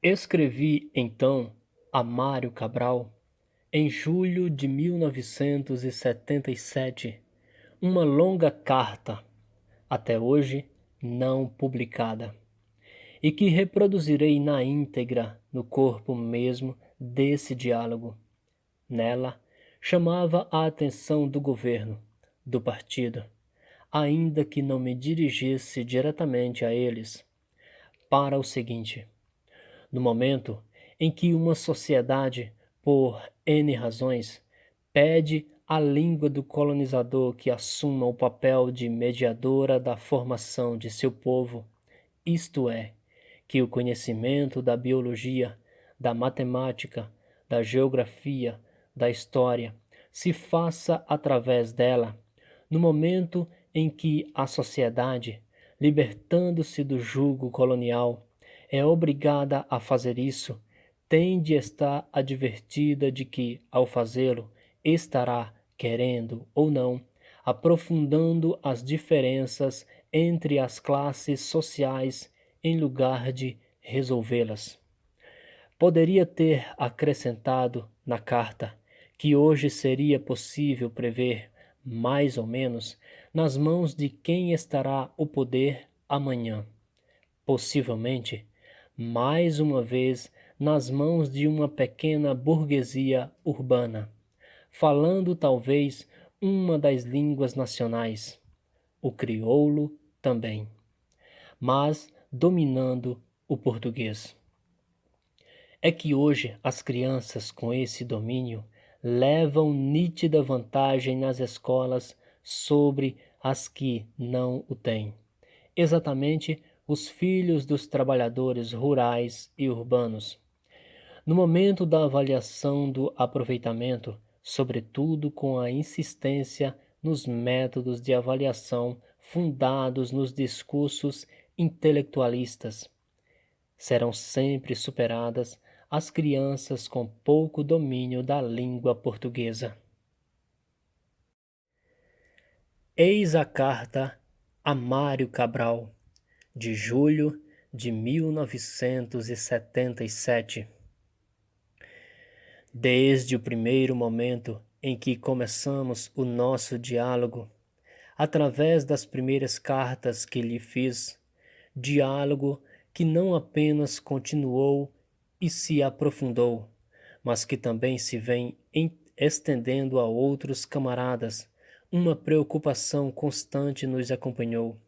Escrevi, então, a Mário Cabral, em julho de 1977, uma longa carta, até hoje não publicada, e que reproduzirei na íntegra no corpo mesmo desse diálogo. Nela, chamava a atenção do governo, do partido, ainda que não me dirigisse diretamente a eles, para o seguinte: no momento em que uma sociedade, por N razões, pede à língua do colonizador que assuma o papel de mediadora da formação de seu povo, isto é, que o conhecimento da biologia, da matemática, da geografia, da história, se faça através dela, no momento em que a sociedade, libertando-se do jugo colonial, é obrigada a fazer isso, tem de estar advertida de que, ao fazê-lo, estará, querendo ou não, aprofundando as diferenças entre as classes sociais em lugar de resolvê-las. Poderia ter acrescentado na carta que hoje seria possível prever, mais ou menos, nas mãos de quem estará o poder amanhã. Possivelmente, mais uma vez, nas mãos de uma pequena burguesia urbana, falando talvez uma das línguas nacionais, o crioulo também, mas dominando o português. É que hoje as crianças com esse domínio levam nítida vantagem nas escolas sobre as que não o têm. Exatamente os filhos dos trabalhadores rurais e urbanos. No momento da avaliação do aproveitamento, sobretudo com a insistência nos métodos de avaliação fundados nos discursos intelectualistas, serão sempre superadas as crianças com pouco domínio da língua portuguesa. Eis a carta a Mário Cabral, de julho de 1977. Desde o primeiro momento em que começamos o nosso diálogo, através das primeiras cartas que lhe fiz, diálogo que não apenas continuou e se aprofundou, mas que também se vem estendendo a outros camaradas, uma preocupação constante nos acompanhou,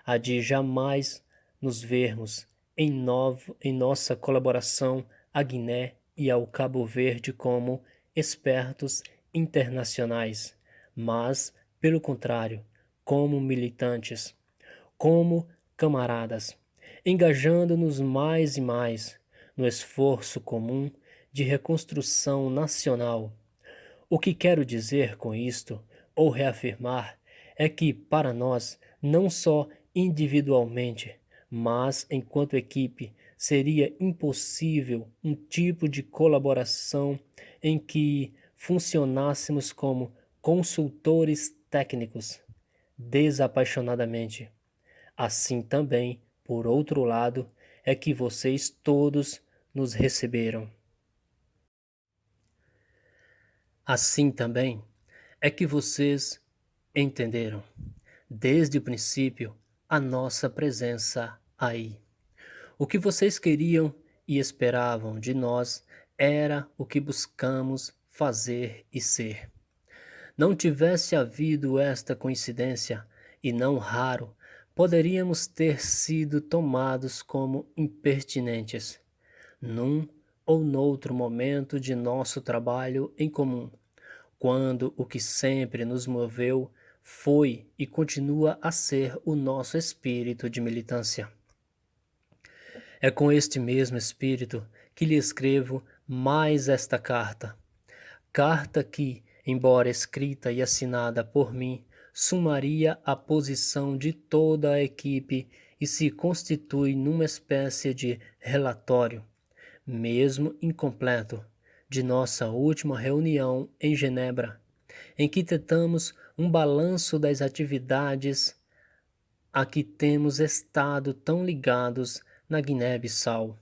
a de jamais nos vermos em nossa colaboração à Guiné e ao Cabo Verde como expertos internacionais, mas, pelo contrário, como militantes, como camaradas, engajando-nos mais e mais no esforço comum de reconstrução nacional. O que quero dizer com isto, ou reafirmar, é que para nós, não só individualmente, mas enquanto equipe, seria impossível um tipo de colaboração em que funcionássemos como consultores técnicos, desapaixonadamente. Assim também, por outro lado, é que vocês todos nos receberam. Assim também é que vocês entenderam, desde o princípio, a nossa presença aí. O que vocês queriam e esperavam de nós era o que buscamos fazer e ser. Não tivesse havido esta coincidência, e não raro, poderíamos ter sido tomados como impertinentes, num ou noutro momento de nosso trabalho em comum, quando o que sempre nos moveu foi e continua a ser o nosso espírito de militância. É com este mesmo espírito que lhe escrevo mais esta carta. Carta que, embora escrita e assinada por mim, sumaria a posição de toda a equipe e se constitui numa espécie de relatório, mesmo incompleto, de nossa última reunião em Genebra, em que tentamos um balanço das atividades a que temos estado tão ligados na Guiné-Bissau.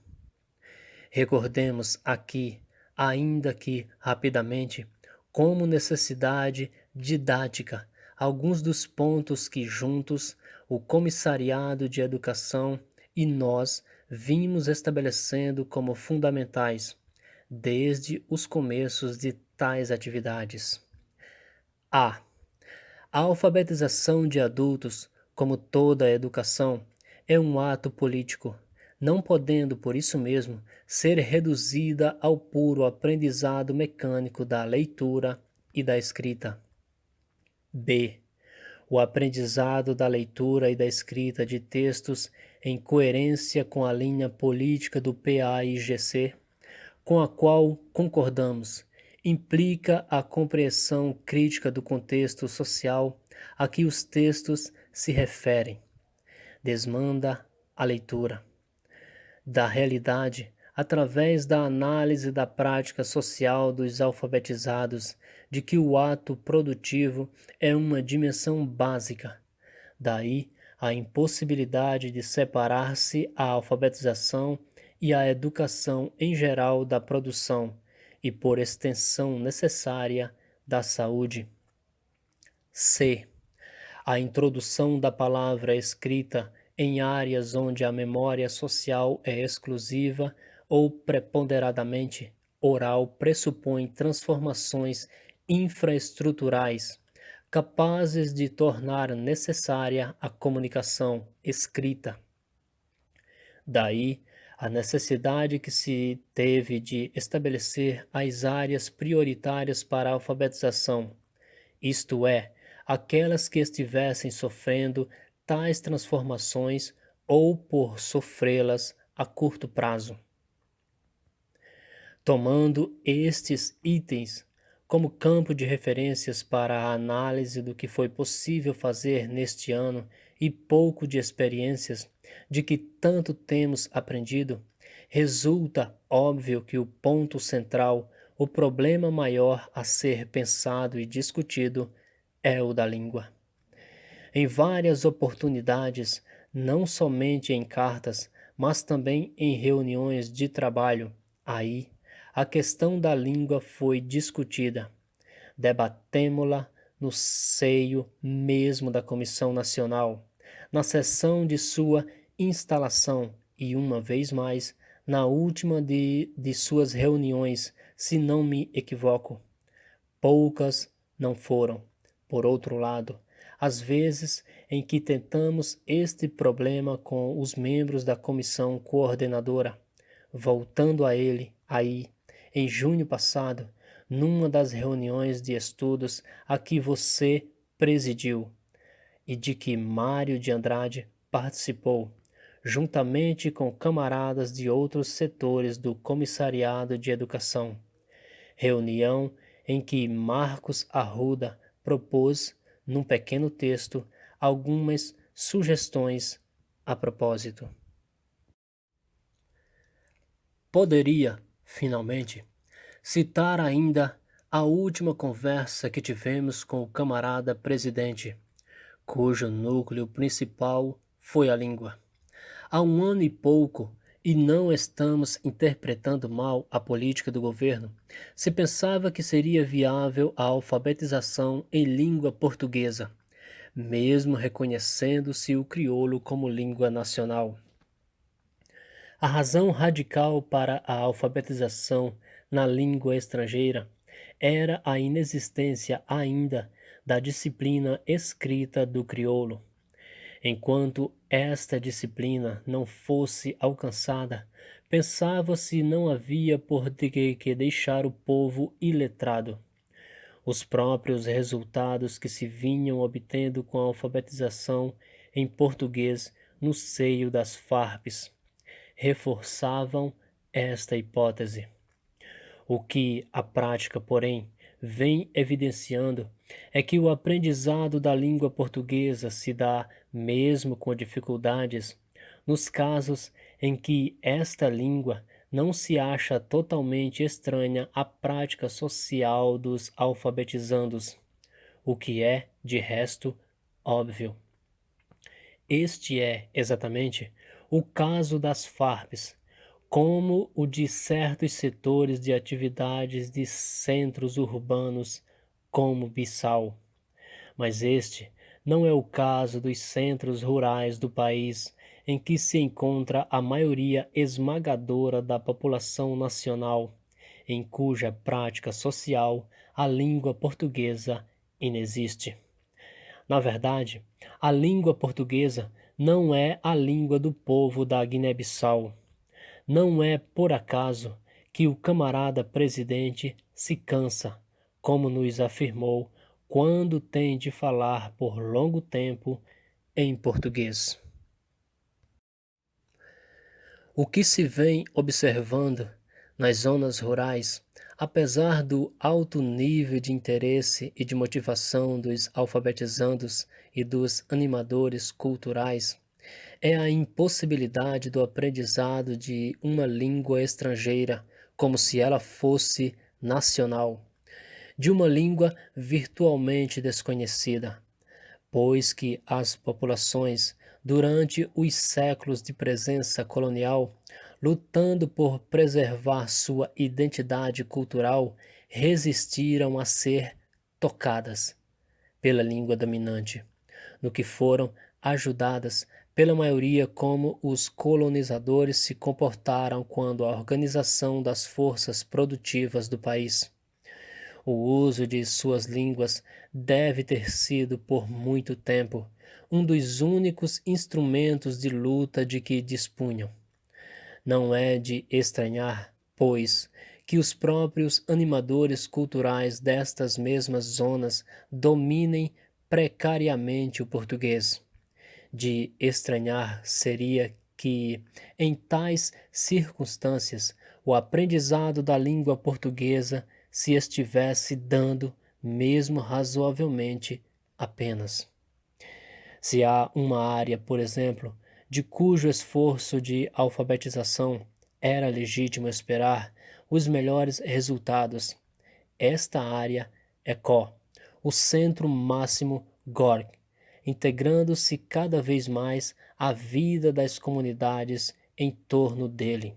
Recordemos aqui, ainda que rapidamente, como necessidade didática, alguns dos pontos que juntos o Comissariado de Educação e nós vimos estabelecendo como fundamentais desde os começos de tais atividades. A. A alfabetização de adultos, como toda a educação, é um ato político, não podendo, por isso mesmo, ser reduzida ao puro aprendizado mecânico da leitura e da escrita. B. O aprendizado da leitura e da escrita de textos em coerência com a linha política do PAIGC, com a qual concordamos, implica a compreensão crítica do contexto social a que os textos se referem. Desmanda a leitura da realidade através da análise da prática social dos alfabetizados, de que o ato produtivo é uma dimensão básica. Daí a impossibilidade de separar-se a alfabetização e a educação em geral da produção e, por extensão necessária, da saúde. C. A introdução da palavra escrita em áreas onde a memória social é exclusiva ou preponderadamente oral pressupõe transformações infraestruturais capazes de tornar necessária a comunicação escrita. Daí a necessidade que se teve de estabelecer as áreas prioritárias para a alfabetização, isto é, aquelas que estivessem sofrendo tais transformações ou por sofrê-las a curto prazo. Tomando estes itens como campo de referências para a análise do que foi possível fazer neste ano e pouco de experiências de que tanto temos aprendido, resulta óbvio que o ponto central, o problema maior a ser pensado e discutido é o da língua. Em várias oportunidades, não somente em cartas, mas também em reuniões de trabalho, aí a questão da língua foi discutida. Debatemo-la no seio mesmo da Comissão Nacional, na sessão de sua instalação e, uma vez mais, na última de suas reuniões, se não me equivoco. Poucas não foram, por outro lado, as vezes em que tentamos este problema com os membros da comissão coordenadora, voltando a ele aí, em junho passado, numa das reuniões de estudos a que você presidiu e de que Mário de Andrade participou, juntamente com camaradas de outros setores do Comissariado de Educação. Reunião em que Marcos Arruda propôs, num pequeno texto, algumas sugestões a propósito. Poderia, finalmente, citar ainda a última conversa que tivemos com o camarada presidente, cujo núcleo principal foi a língua. Há um ano e pouco, e não estamos interpretando mal a política do governo, se pensava que seria viável a alfabetização em língua portuguesa, mesmo reconhecendo-se o crioulo como língua nacional. A razão radical para a alfabetização na língua estrangeira era a inexistência ainda da disciplina escrita do crioulo. Enquanto esta disciplina não fosse alcançada, pensava-se não havia por que deixar o povo iletrado. Os próprios resultados que se vinham obtendo com a alfabetização em português no seio das Farps reforçavam esta hipótese. O que a prática, porém, vem evidenciando é que o aprendizado da língua portuguesa se dá, mesmo com dificuldades, nos casos em que esta língua não se acha totalmente estranha à prática social dos alfabetizandos, o que é, de resto, óbvio. Este é, exatamente, o caso das Farps, como o de certos setores de atividades de centros urbanos como Bissau. Mas este não é o caso dos centros rurais do país, em que se encontra a maioria esmagadora da população nacional, em cuja prática social a língua portuguesa inexiste. Na verdade, a língua portuguesa não é a língua do povo da Guiné-Bissau. Não é por acaso que o camarada presidente se cansa, como nos afirmou, quando tem de falar por longo tempo em português. O que se vem observando nas zonas rurais, apesar do alto nível de interesse e de motivação dos alfabetizandos e dos animadores culturais, é a impossibilidade do aprendizado de uma língua estrangeira, como se ela fosse nacional, de uma língua virtualmente desconhecida, pois que as populações, durante os séculos de presença colonial, lutando por preservar sua identidade cultural, resistiram a ser tocadas pela língua dominante, no que foram ajudadas pela maioria como os colonizadores se comportaram quando a organização das forças produtivas do país. O uso de suas línguas deve ter sido, por muito tempo, um dos únicos instrumentos de luta de que dispunham. Não é de estranhar, pois, que os próprios animadores culturais destas mesmas zonas dominem precariamente o português. De estranhar seria que, em tais circunstâncias, o aprendizado da língua portuguesa se estivesse dando, mesmo razoavelmente, apenas. Se há uma área, por exemplo, de cujo esforço de alfabetização era legítimo esperar os melhores resultados, esta área é o Centro Máximo GORG, integrando-se cada vez mais à vida das comunidades em torno dele,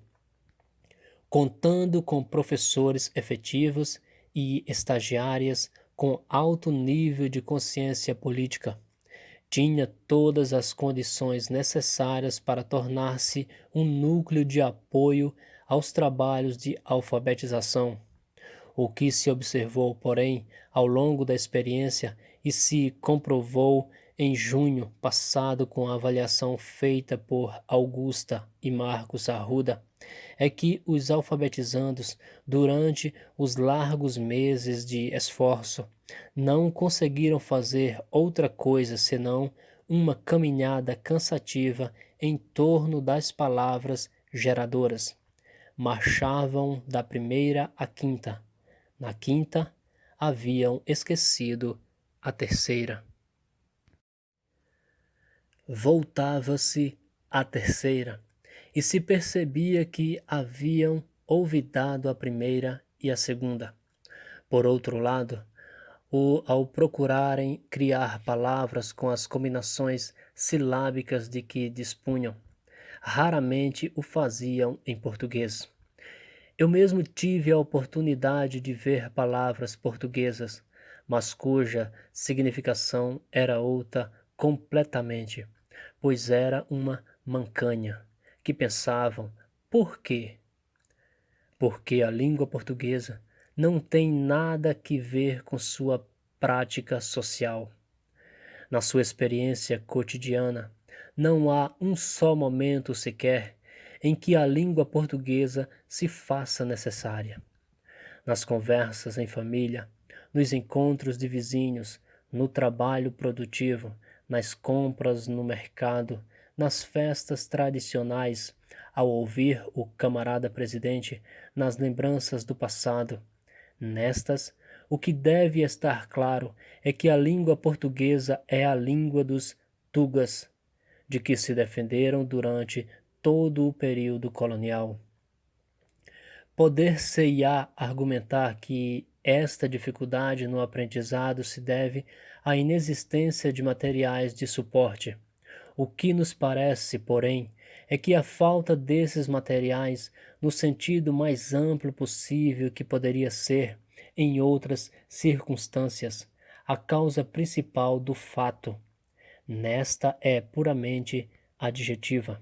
contando com professores efetivos e estagiárias com alto nível de consciência política. Tinha todas as condições necessárias para tornar-se um núcleo de apoio aos trabalhos de alfabetização. O que se observou, porém, ao longo da experiência e se comprovou em junho passado com a avaliação feita por Augusta e Marcos Arruda, é que os alfabetizandos, durante os largos meses de esforço, não conseguiram fazer outra coisa senão uma caminhada cansativa em torno das palavras geradoras. Marchavam da primeira à quinta. Na quinta, haviam esquecido a terceira. Voltava-se à terceira, e se percebia que haviam olvidado a primeira e a segunda. Por outro lado, ao procurarem criar palavras com as combinações silábicas de que dispunham, raramente o faziam em português. Eu mesmo tive a oportunidade de ver palavras portuguesas, mas cuja significação era outra completamente, pois era uma mancanha, que pensavam, por quê? Porque a língua portuguesa não tem nada que ver com sua prática social. Na sua experiência cotidiana, não há um só momento sequer em que a língua portuguesa se faça necessária. Nas conversas em família, nos encontros de vizinhos, no trabalho produtivo, nas compras no mercado, nas festas tradicionais, ao ouvir o camarada presidente, nas lembranças do passado. Nestas, o que deve estar claro é que a língua portuguesa é a língua dos tugas, de que se defenderam durante todo o período colonial. Poder-se-á argumentar que esta dificuldade no aprendizado se deve à inexistência de materiais de suporte, O que nos parece, porém, é que a falta desses materiais, no sentido mais amplo possível que poderia ser, em outras circunstâncias, a causa principal do fato. Nesta é puramente adjetiva.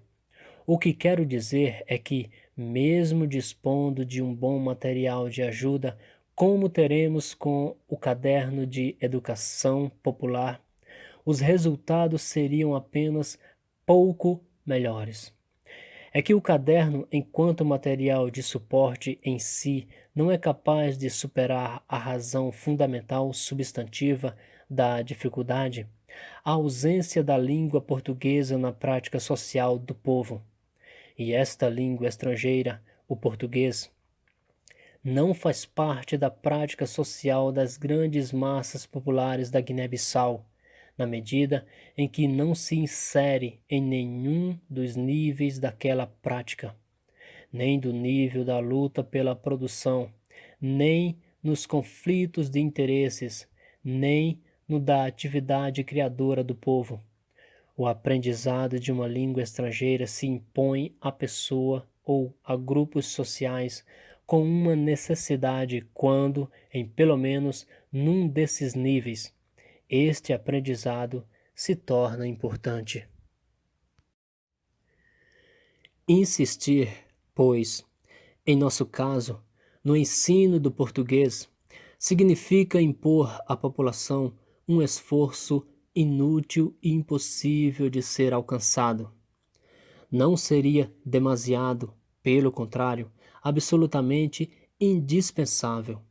O que quero dizer é que, mesmo dispondo de um bom material de ajuda, como teremos com o caderno de educação popular, os resultados seriam apenas pouco melhores. É que o caderno, enquanto material de suporte em si, não é capaz de superar a razão fundamental substantiva da dificuldade, a ausência da língua portuguesa na prática social do povo. E esta língua estrangeira, o português, não faz parte da prática social das grandes massas populares da Guiné-Bissau, na medida em que não se insere em nenhum dos níveis daquela prática, nem do nível da luta pela produção, nem nos conflitos de interesses, nem no da atividade criadora do povo. O aprendizado de uma língua estrangeira se impõe à pessoa ou a grupos sociais com uma necessidade quando, em pelo menos num desses níveis, este aprendizado se torna importante. Insistir, pois, em nosso caso, no ensino do português, significa impor à população um esforço inútil e impossível de ser alcançado. Não seria demasiado, pelo contrário, absolutamente indispensável,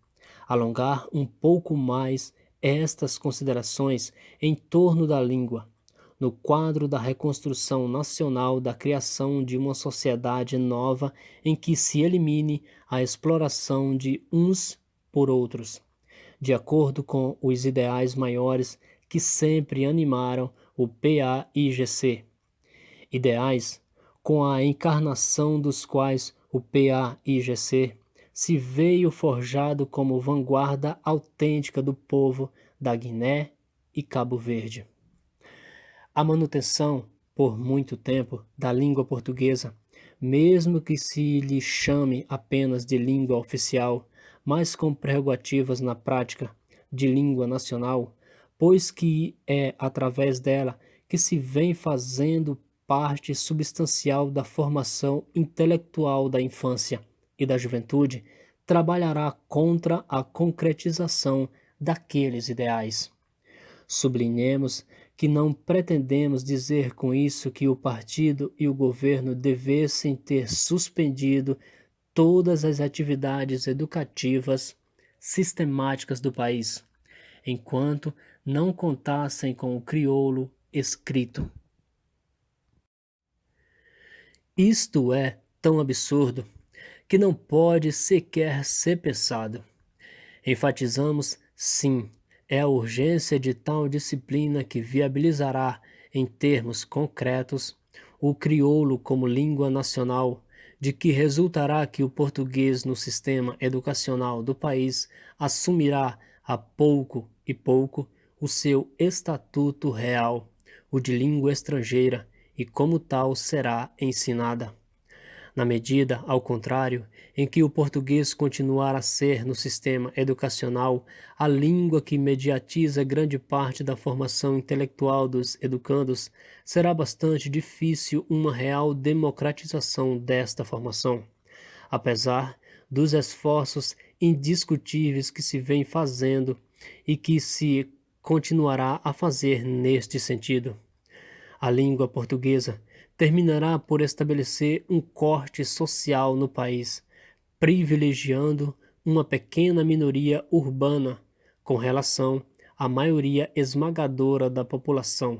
alongar um pouco mais estas considerações em torno da língua, no quadro da reconstrução nacional da criação de uma sociedade nova em que se elimine a exploração de uns por outros, de acordo com os ideais maiores que sempre animaram o PAIGC, ideais com a encarnação dos quais o PAIGC se veio forjado como vanguarda autêntica do povo da Guiné e Cabo Verde. A manutenção, por muito tempo, da língua portuguesa, mesmo que se lhe chame apenas de língua oficial, mas com prerrogativas na prática de língua nacional, pois que é através dela que se vem fazendo parte substancial da formação intelectual da infância e da juventude, trabalhará contra a concretização daqueles ideais. Sublinhemos que não pretendemos dizer com isso que o partido e o governo devessem ter suspendido todas as atividades educativas sistemáticas do país, enquanto não contassem com o crioulo escrito. Isto é tão absurdo que não pode sequer ser pensado. Enfatizamos, sim, é a urgência de tal disciplina que viabilizará, em termos concretos, o crioulo como língua nacional, de que resultará que o português no sistema educacional do país assumirá a pouco e pouco o seu estatuto real, o de língua estrangeira, e como tal será ensinada. Na medida, ao contrário, em que o português continuar a ser, no sistema educacional, a língua que mediatiza grande parte da formação intelectual dos educandos, será bastante difícil uma real democratização desta formação, apesar dos esforços indiscutíveis que se vem fazendo e que se continuará a fazer neste sentido. A língua portuguesa terminará por estabelecer um corte social no país, privilegiando uma pequena minoria urbana com relação à maioria esmagadora da população.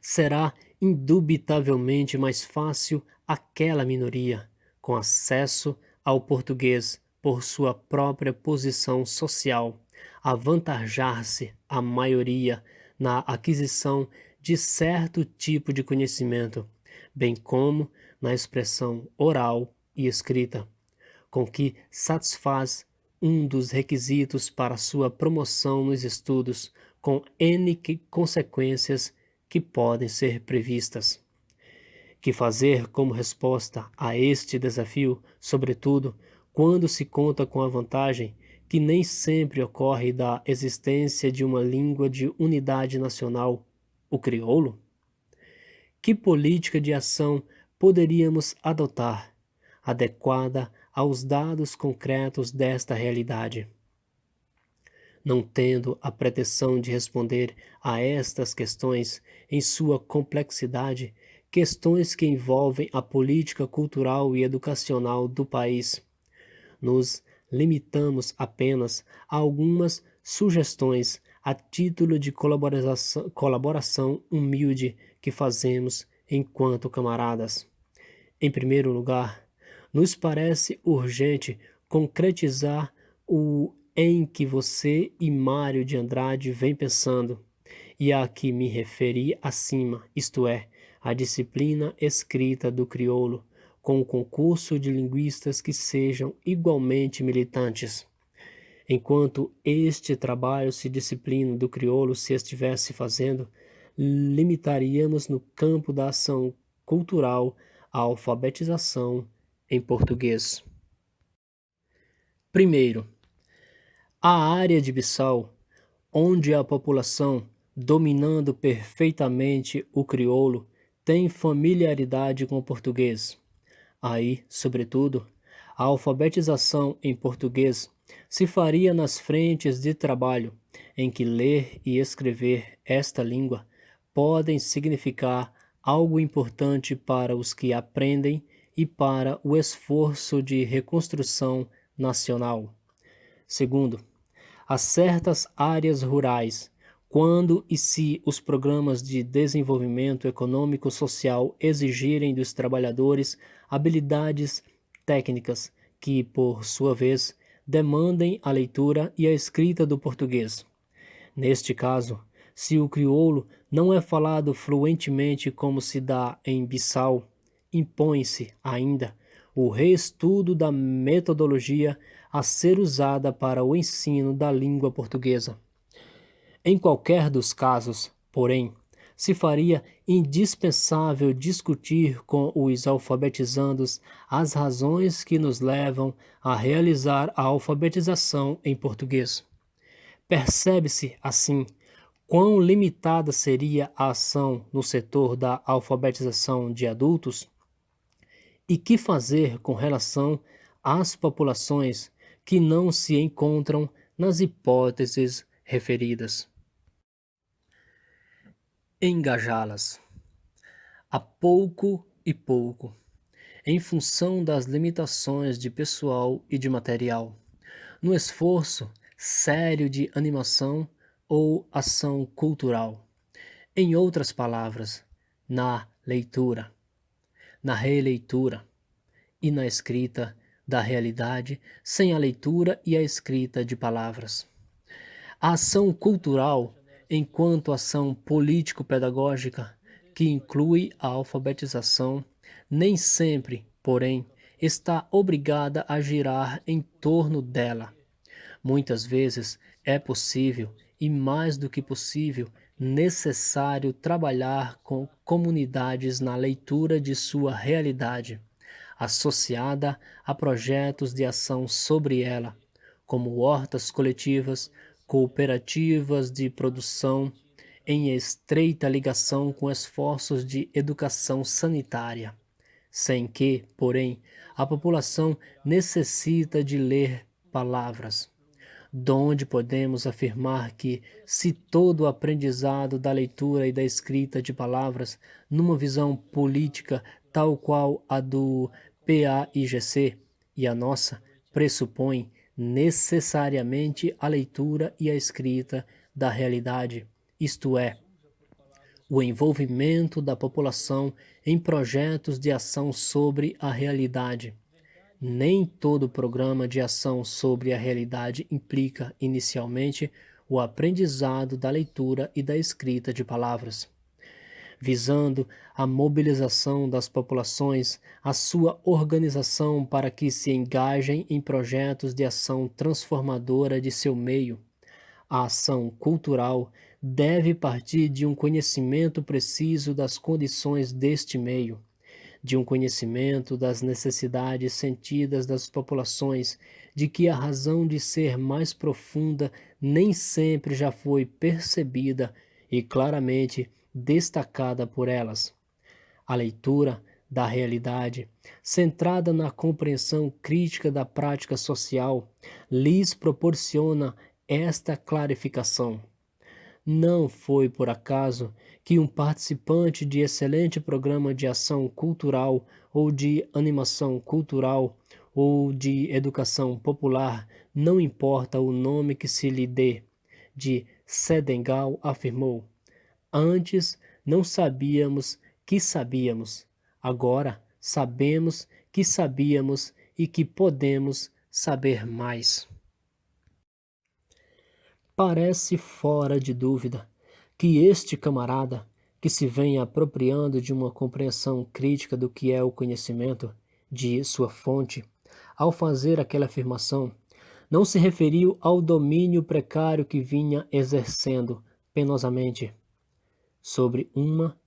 Será indubitavelmente mais fácil aquela minoria, com acesso ao português por sua própria posição social, avantajar-se a maioria na aquisição de certo tipo de conhecimento, bem como na expressão oral e escrita, com que satisfaz um dos requisitos para sua promoção nos estudos, com N consequências que podem ser previstas. Que fazer como resposta a este desafio, sobretudo quando se conta com a vantagem que nem sempre ocorre da existência de uma língua de unidade nacional, o crioulo? Que política de ação poderíamos adotar, adequada aos dados concretos desta realidade? Não tendo a pretensão de responder a estas questões em sua complexidade, questões que envolvem a política cultural e educacional do país, nos limitamos apenas a algumas sugestões a título de colaboração humilde que fazemos enquanto camaradas. Em primeiro lugar, nos parece urgente concretizar o em que você e Mário de Andrade vêm pensando, e a que me referi acima, isto é, a disciplina escrita do crioulo, com o concurso de linguistas que sejam igualmente militantes. Enquanto este trabalho se disciplina do crioulo se estivesse fazendo, limitaríamos no campo da ação cultural a alfabetização em português. Primeiro, a área de Bissau, onde a população, dominando perfeitamente o crioulo, tem familiaridade com o português. Aí, sobretudo, a alfabetização em português se faria nas frentes de trabalho, em que ler e escrever esta língua podem significar algo importante para os que aprendem e para o esforço de reconstrução nacional. Segundo, a certas áreas rurais, quando e se os programas de desenvolvimento econômico-social exigirem dos trabalhadores habilidades técnicas que, por sua vez, demandem a leitura e a escrita do português. Neste caso, se o crioulo não é falado fluentemente como se dá em Bissau, impõe-se ainda o reestudo da metodologia a ser usada para o ensino da língua portuguesa. Em qualquer dos casos, porém, se faria indispensável discutir com os alfabetizandos as razões que nos levam a realizar a alfabetização em português. Percebe-se, assim, quão limitada seria a ação no setor da alfabetização de adultos? E que fazer com relação às populações que não se encontram nas hipóteses referidas? Engajá-las. A pouco e pouco, em função das limitações de pessoal e de material, no esforço sério de animação ou ação cultural. Em outras palavras, na leitura, na releitura e na escrita da realidade sem a leitura e a escrita de palavras. A ação cultural, enquanto ação político-pedagógica, que inclui a alfabetização, nem sempre, porém, está obrigada a girar em torno dela. Muitas vezes é possível, e mais do que possível, necessário trabalhar com comunidades na leitura de sua realidade, associada a projetos de ação sobre ela, como hortas coletivas, cooperativas de produção, em estreita ligação com esforços de educação sanitária, sem que, porém, a população necessita de ler palavras, donde podemos afirmar que, se todo o aprendizado da leitura e da escrita de palavras, numa visão política tal qual a do PAIGC e a nossa, pressupõe necessariamente a leitura e a escrita da realidade, isto é, o envolvimento da população em projetos de ação sobre a realidade. Nem todo programa de ação sobre a realidade implica, inicialmente, o aprendizado da leitura e da escrita de palavras. Visando a mobilização das populações, a sua organização para que se engajem em projetos de ação transformadora de seu meio, a ação cultural deve partir de um conhecimento preciso das condições deste meio, de um conhecimento das necessidades sentidas das populações, de que a razão de ser mais profunda nem sempre já foi percebida e claramente destacada por elas. A leitura da realidade, centrada na compreensão crítica da prática social, lhes proporciona esta clarificação. Não foi por acaso que um participante de excelente programa de ação cultural ou de animação cultural ou de educação popular, não importa o nome que se lhe dê, de Senegal afirmou: antes não sabíamos que sabíamos, agora sabemos que sabíamos e que podemos saber mais. Parece fora de dúvida que este camarada, que se vem apropriando de uma compreensão crítica do que é o conhecimento, de sua fonte, ao fazer aquela afirmação, não se referiu ao domínio precário que vinha exercendo penosamente sobre uma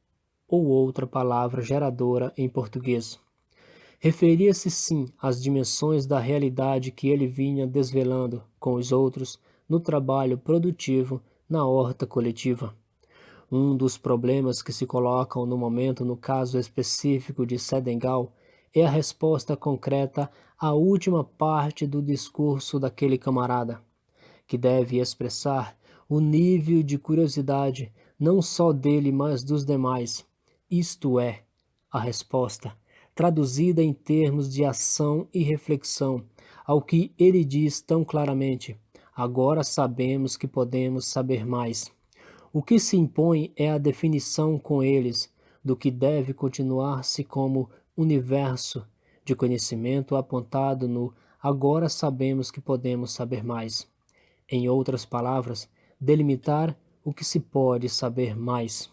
ou outra palavra geradora em português. Referia-se sim às dimensões da realidade que ele vinha desvelando com os outros no trabalho produtivo na horta coletiva. Um dos problemas que se colocam no momento no caso específico de Senegal é a resposta concreta à última parte do discurso daquele camarada, que deve expressar o nível de curiosidade não só dele, mas dos demais. Isto é, a resposta, traduzida em termos de ação e reflexão, ao que ele diz tão claramente: agora sabemos que podemos saber mais. O que se impõe é a definição com eles do que deve continuar-se como universo de conhecimento apontado no agora sabemos que podemos saber mais. Em outras palavras, delimitar o que se pode saber mais.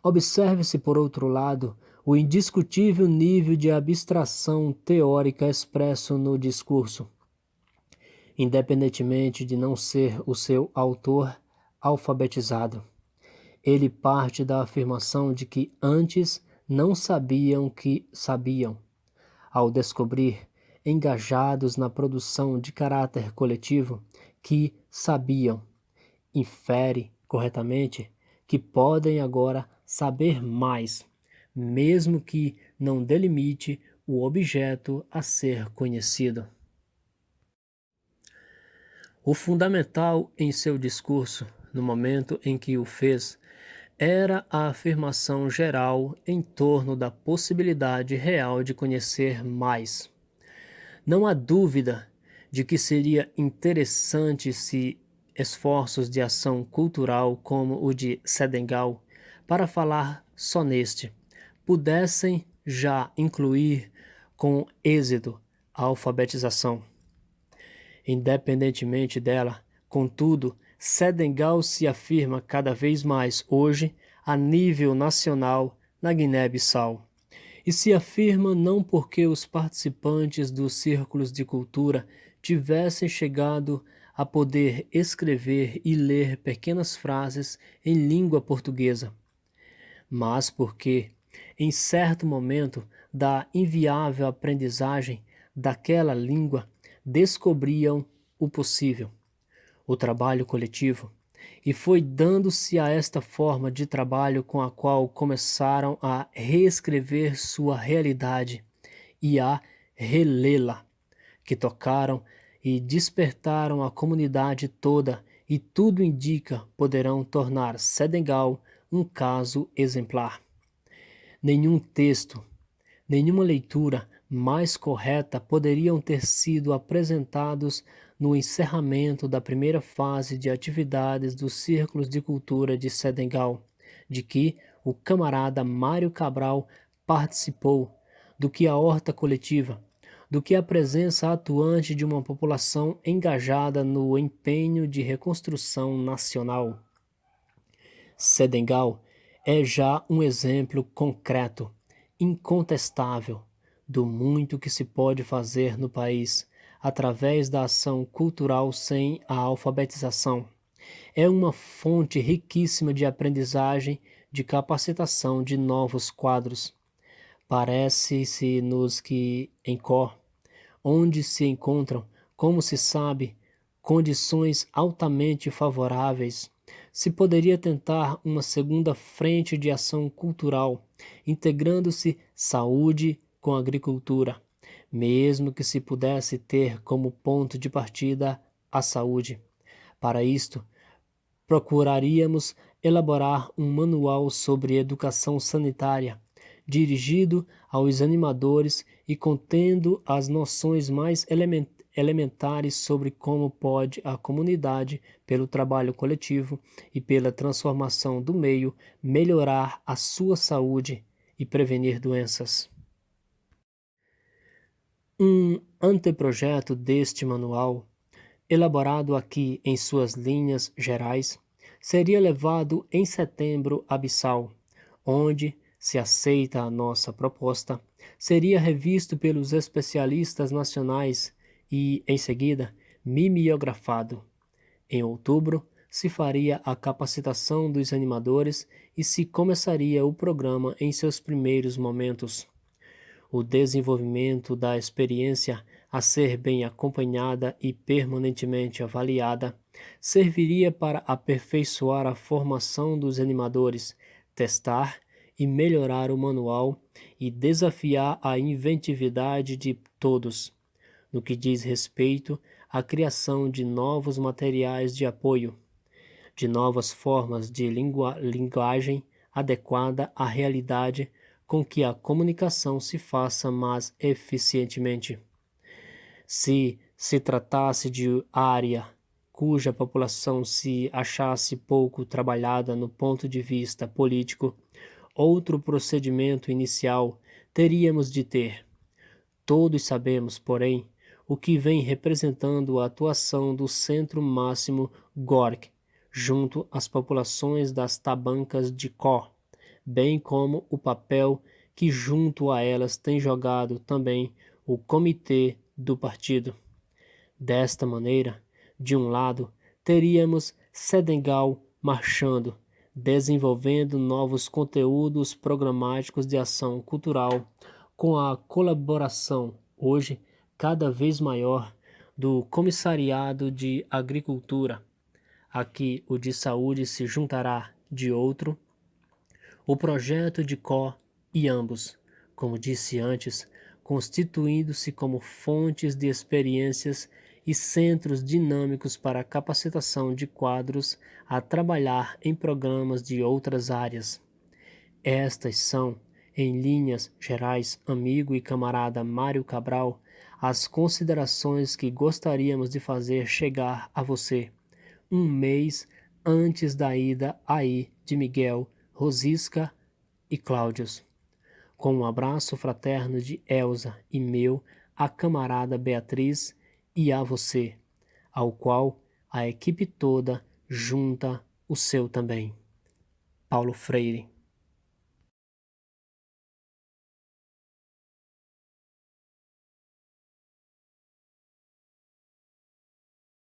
Observe-se, por outro lado, o indiscutível nível de abstração teórica expresso no discurso, independentemente de não ser o seu autor alfabetizado. Ele parte da afirmação de que antes não sabiam que sabiam. Ao descobrir, engajados na produção de caráter coletivo, que sabiam, infere corretamente que podem agora saber mais, mesmo que não delimite o objeto a ser conhecido. O fundamental em seu discurso, no momento em que o fez, era a afirmação geral em torno da possibilidade real de conhecer mais. Não há dúvida de que seria interessante se esforços de ação cultural como o de Senegal, para falar só neste, pudessem já incluir com êxito a alfabetização. Independentemente dela, contudo, Senegal se afirma cada vez mais hoje a nível nacional na Guiné-Bissau. E se afirma não porque os participantes dos círculos de cultura tivessem chegado a poder escrever e ler pequenas frases em língua portuguesa, mas porque, em certo momento da inviável aprendizagem daquela língua, descobriam o possível, o trabalho coletivo, e foi dando-se a esta forma de trabalho com a qual começaram a reescrever sua realidade e a relê-la, que tocaram e despertaram a comunidade toda, e tudo indica poderão tornar Senegal um caso exemplar. Nenhum texto, nenhuma leitura mais correta poderiam ter sido apresentados no encerramento da primeira fase de atividades dos círculos de cultura de Senegal, de que o camarada Mário Cabral participou, do que a horta coletiva, do que a presença atuante de uma população engajada no empenho de reconstrução nacional. Senegal é já um exemplo concreto, incontestável, do muito que se pode fazer no país através da ação cultural sem a alfabetização, É uma fonte riquíssima de aprendizagem, de capacitação de novos quadros. Parece-se-nos que em Có, onde se encontram, como se sabe, condições altamente favoráveis, se poderia tentar uma segunda frente de ação cultural, integrando-se saúde com agricultura, mesmo que se pudesse ter como ponto de partida a saúde. Para isto, procuraríamos elaborar um manual sobre educação sanitária, dirigido aos animadores e contendo as noções mais elementares sobre como pode a comunidade, pelo trabalho coletivo e pela transformação do meio, melhorar a sua saúde e prevenir doenças. Um anteprojeto deste manual, elaborado aqui em suas linhas gerais, seria levado em setembro a Bissau, onde, se aceita a nossa proposta, seria revisto pelos especialistas nacionais e, em seguida, mimeografado. Em outubro, se faria a capacitação dos animadores e se começaria o programa em seus primeiros momentos. O desenvolvimento da experiência, a ser bem acompanhada e permanentemente avaliada, serviria para aperfeiçoar a formação dos animadores, testar e melhorar o manual e desafiar a inventividade de todos, no que diz respeito à criação de novos materiais de apoio, de novas formas de linguagem adequada à realidade com que a comunicação se faça mais eficientemente. Se tratasse de área cuja população se achasse pouco trabalhada no ponto de vista político, outro procedimento inicial teríamos de ter. Todos sabemos, porém, o que vem representando a atuação do Centro Máximo Gork junto às populações das tabancas de Có, bem como o papel que junto a elas tem jogado também o comitê do partido. Desta maneira, de um lado, teríamos Senegal marchando, desenvolvendo novos conteúdos programáticos de ação cultural, com a colaboração, hoje cada vez maior, do Comissariado de Agricultura. Aqui o de saúde se juntará de outro, o projeto de Có e ambos, como disse antes, constituindo-se como fontes de experiências e centros dinâmicos para a capacitação de quadros a trabalhar em programas de outras áreas. Estas são, em linhas gerais, amigo e camarada Mário Cabral, as considerações que gostaríamos de fazer chegar a você, um mês antes da ida aí de Miguel, Rosisca e Cláudios. Com um abraço fraterno de Elza e meu, a camarada Beatriz e a você, ao qual a equipe toda junta o seu também. Paulo Freire.